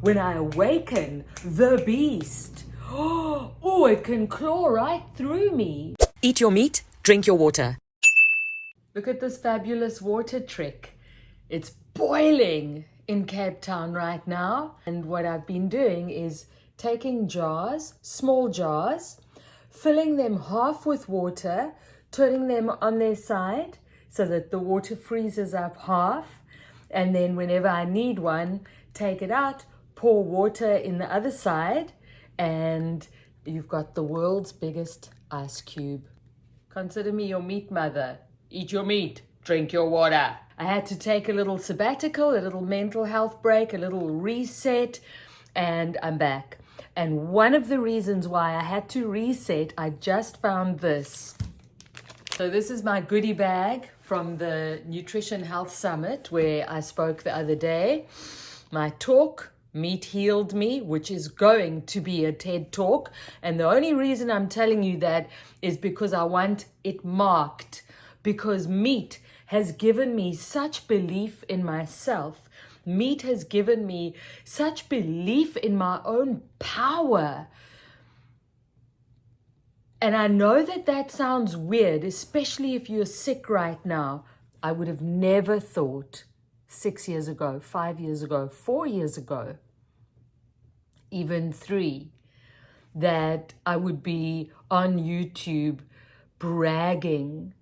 when I awaken the beast, oh, it can claw right through me. Eat your meat, drink your water. Look at this fabulous water trick. It's boiling in Cape Town right now. And what I've been doing is taking jars, small jars, filling them half with water, turning them on their side so that the water freezes up half. And then whenever I need one, take it out, pour water in the other side, and you've got the world's biggest ice cube. Consider me your meat mother. Eat your meat, drink your water. I had to take a little sabbatical, a little mental health break, a little reset, and I'm back. And one of the reasons why I had to reset, I just found this. So this is my goodie bag from the Nutrition Health Summit where I spoke the other day. My talk, Meat Healed Me, which is going to be a TED Talk. And the only reason I'm telling you that is because I want it marked. Because meat has given me such belief in myself. Meat has given me such belief in my own power. And I know that that sounds weird, especially if you're sick right now. I would have never thought 6 years ago, 5 years ago, 4 years ago, even 3, that I would be on YouTube bragging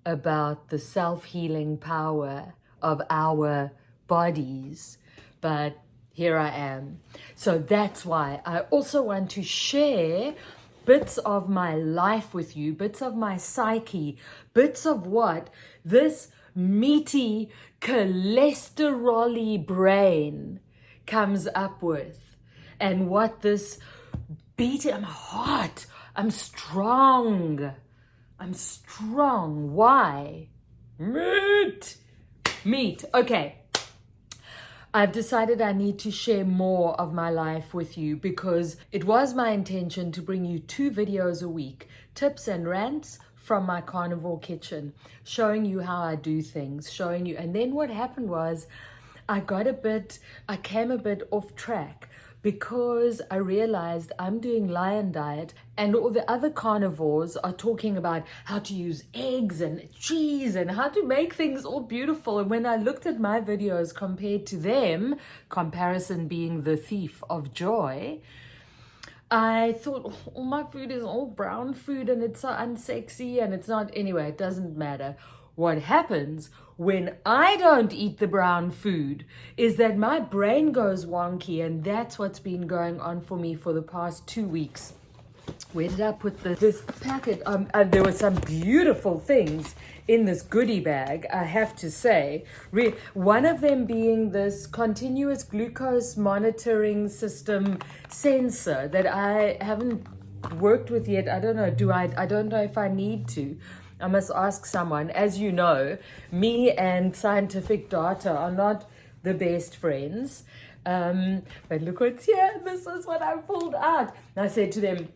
about the self-healing power of our bodies. But here I am. So that's why I also want to share bits of my life with you, bits of my psyche, bits of what this meaty, cholesterol-y brain comes up with, and what this beating, I'm hot, I'm strong. Why? Meat. Okay. I've decided I need to share more of my life with you because it was my intention to bring you 2 videos a week, tips and rants from my carnivore kitchen, showing you how I do things, showing you. And then what happened was I came a bit off track because I realized I'm doing lion diet and all the other carnivores are talking about how to use eggs and cheese and how to make things all beautiful. And when I looked at my videos compared to them, comparison being the thief of joy, I thought, oh, my food is all brown food and it's so unsexy and it's not, anyway, it doesn't matter. What happens when I don't eat the brown food is that my brain goes wonky, and that's what's been going on for me for the past 2 weeks. Where did I put this packet? There were some beautiful things in this goodie bag, I have to say. One of them being this continuous glucose monitoring system sensor that I haven't worked with yet. I don't know, I don't know if I need to. I must ask someone. As you know, me and scientific data are not the best friends. But look what's here. This is what I pulled out. And I said to them,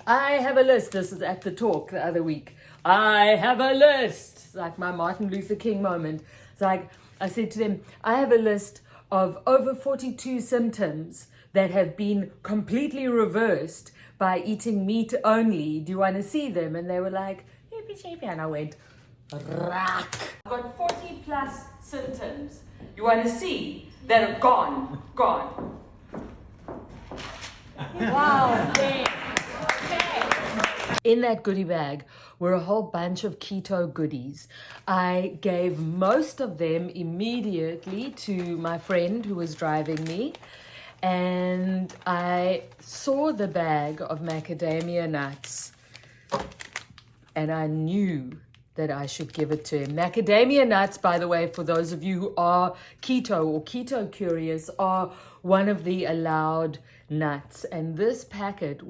I have a list. This is at the talk the other week. I have a list. It's like my Martin Luther King moment. It's like, I said to them, I have a list of over 42 symptoms that have been completely reversed by eating meat only. Do you want to see them? And they were like, and I went, rack. I've got 40 plus symptoms. You want to see that are gone. Wow. Okay. In that goodie bag were a whole bunch of keto goodies. I gave most of them immediately to my friend who was driving me. And I saw the bag of macadamia nuts. And I knew that I should give it to him. Macadamia nuts, by the way, for those of you who are keto or keto curious, are one of the allowed nuts. And this packet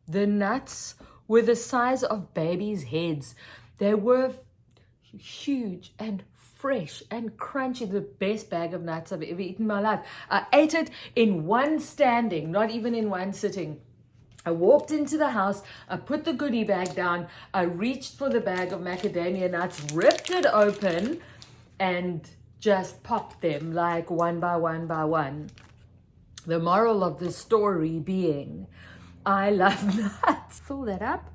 the nuts were the size of babies' heads. They were huge and fresh and crunchy. The best bag of nuts I've ever eaten in my life. I ate it in one standing, not even in one sitting. I walked into the house, I put the goodie bag down, I reached for the bag of macadamia nuts, ripped it open, and just popped them like one by one by one. The moral of the story being, I love nuts. Fill that up.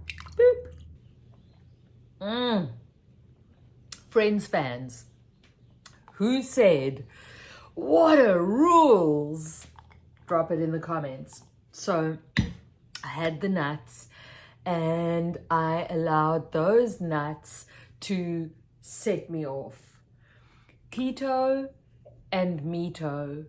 Boop. Friends, fans, who said, what are rules? Drop it in the comments. So I had the nuts and I allowed those nuts to set me off. Keto and meto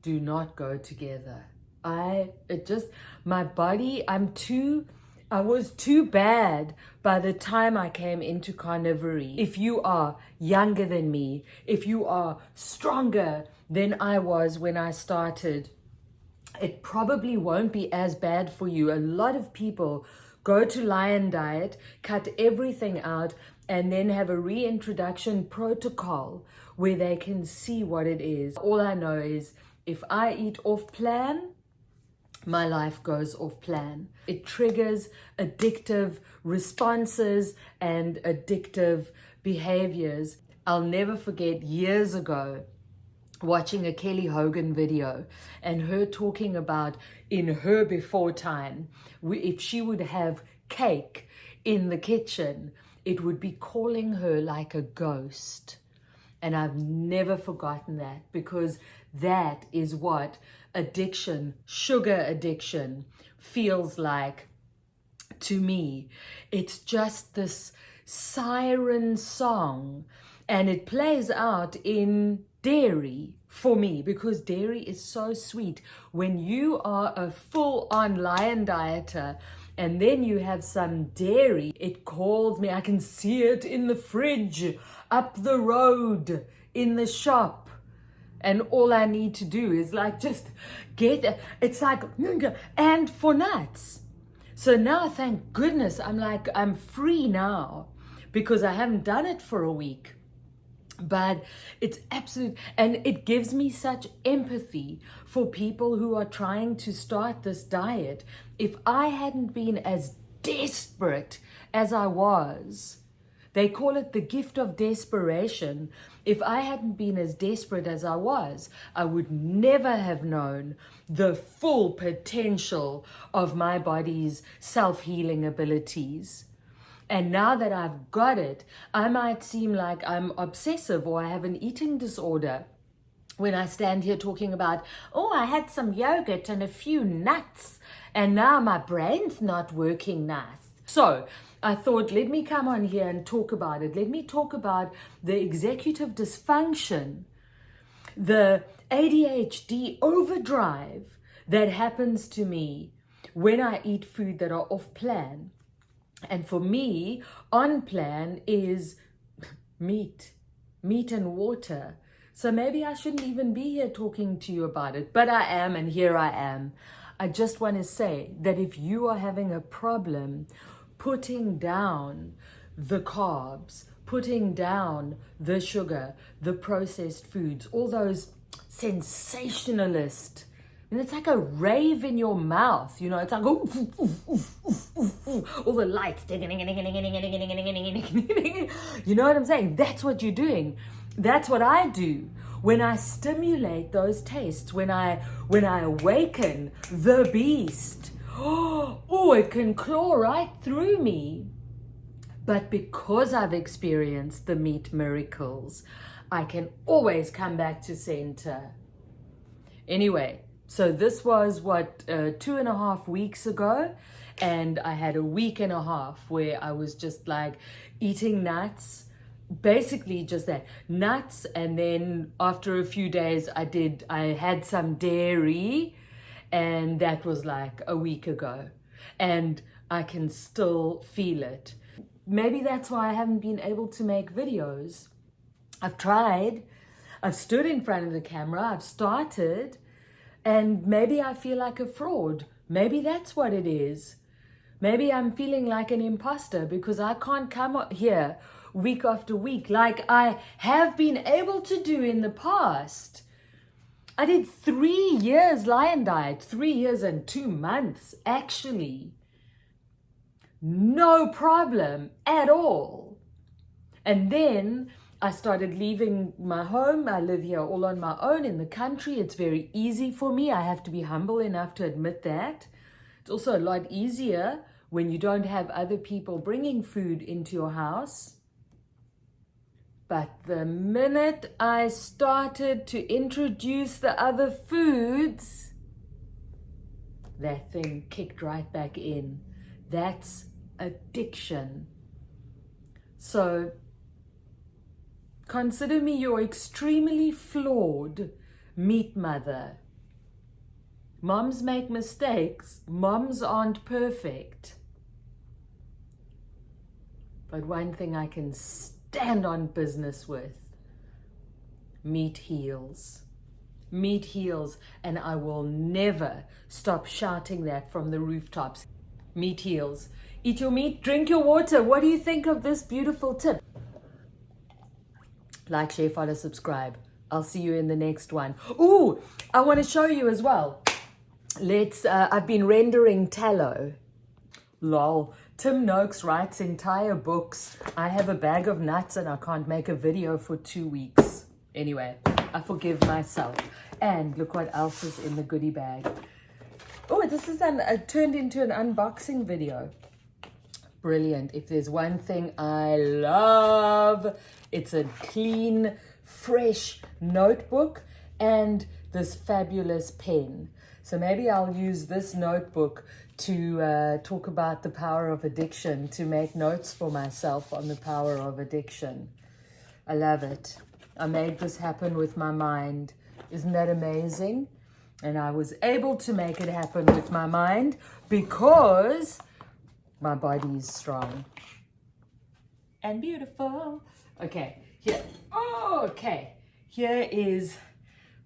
do not go together. My body, I was too bad by the time I came into carnivory. If you are younger than me, if you are stronger than I was when I started, it probably won't be as bad for you. A lot of people go to Lion Diet, cut everything out, and then have a reintroduction protocol where they can see what it is. All I know is if I eat off plan, my life goes off plan. It triggers addictive responses and addictive behaviors. I'll never forget years ago watching a Kelly Hogan video and her talking about in her before time, if she would have cake in the kitchen, it would be calling her like a ghost. And I've never forgotten that, because that is what addiction, sugar addiction, feels like to me. It's just this siren song, and it plays out in dairy for me, because dairy is so sweet. When you are a full-on Lion dieter and then you have some dairy, it calls me. I can see it in the fridge, up the road, in the shop. And all I need to do is like just it's like, and for nuts. So now, thank goodness, I'm free now, because I haven't done it for a week. But it's absolute, and it gives me such empathy for people who are trying to start this diet. If I hadn't been as desperate as I was, they call it the gift of desperation. If I hadn't been as desperate as I was, I would never have known the full potential of my body's self-healing abilities. And now that I've got it, I might seem like I'm obsessive or I have an eating disorder when I stand here talking about, oh, I had some yogurt and a few nuts, and now my brain's not working nice. So I thought, let me come on here and talk about it. Let me talk about the executive dysfunction, the ADHD overdrive that happens to me when I eat food that are off plan. And for me, on plan is meat and water. So maybe I shouldn't even be here talking to you about it, but I am, and here I am. I just want to say that if you are having a problem putting down the carbs, putting down the sugar, the processed foods, all those sensationalist, and it's like a rave in your mouth, you know, it's like, ooh, ooh, ooh, ooh, ooh, ooh, all the lights, you know what I'm saying? That's what you're doing. That's what I do. When I stimulate those tastes, when I awaken the beast, oh, it can claw right through me. But because I've experienced the meat miracles, I can always come back to center. Anyway, so this was 2.5 weeks ago, and I had a week and a half where I was just like eating nuts, basically just that, nuts, and then after a few days I had some dairy, and that was like a week ago, and I can still feel it. Maybe that's why I haven't been able to make videos. I've tried, I've stood in front of the camera, I've started, and maybe I feel like a fraud. Maybe that's what it is. Maybe I'm feeling like an imposter because I can't come here week after week like I have been able to do in the past. I did 3 years Lion Diet, 3 years and 2 months, actually. No problem at all. And then I started leaving my home. I live here all on my own in the country. It's very easy for me. I have to be humble enough to admit that. It's also a lot easier when you don't have other people bringing food into your house. But the minute I started to introduce the other foods, that thing kicked right back in. That's addiction. So consider me your extremely flawed meat mother. Moms make mistakes. Moms aren't perfect. But one thing I can stand on business with: meat heals. Meat heals, and I will never stop shouting that from the rooftops. Meat heals. Eat your meat, drink your water. What do you think of this beautiful tip? Like, share, follow, subscribe. I'll see you in the next one. Ooh, I want to show you as well. I've been rendering tallow. Lol. Tim Noakes writes entire books. I have a bag of nuts and I can't make a video for 2 weeks. Anyway, I forgive myself. And look what else is in the goodie bag. Oh, this is turned into an unboxing video. Brilliant. If there's one thing I love, it's a clean, fresh notebook and this fabulous pen. So maybe I'll use this notebook to talk about the power of addiction, to make notes for myself on the power of addiction. I love it. I made this happen with my mind. Isn't that amazing? And I was able to make it happen with my mind because my body is strong and beautiful. Okay, here. Oh, okay. Here is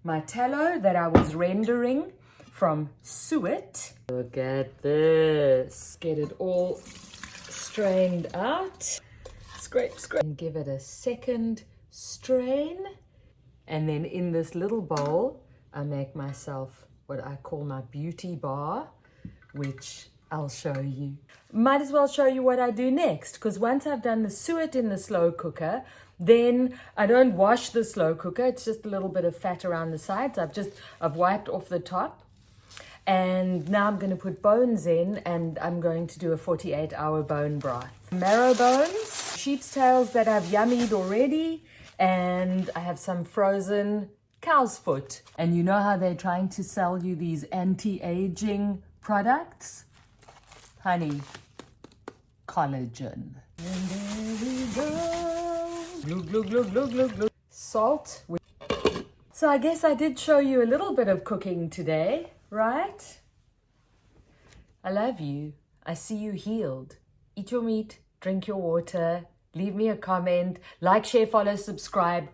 my tallow that I was rendering from suet. Look at this. Get it all strained out. Scrape, scrape. And give it a second strain. And then in this little bowl, I make myself what I call my beauty bar, which I'll show you. Might as well show you what I do next, because once I've done the suet in the slow cooker, then I don't wash the slow cooker. It's just a little bit of fat around the sides. I've wiped off the top. And now I'm going to put bones in, and I'm going to do a 48-hour bone broth. Marrow bones, sheep's tails that I've yummied already, and I have some frozen cow's foot. And you know how they're trying to sell you these anti-aging products? Honey, collagen. And there we go. Glug, glug, glug, glug, glug, glug. Salt. So I guess I did show you a little bit of cooking today, right? I love you. I see you healed. Eat your meat, drink your water, leave me a comment, like, share, follow, subscribe.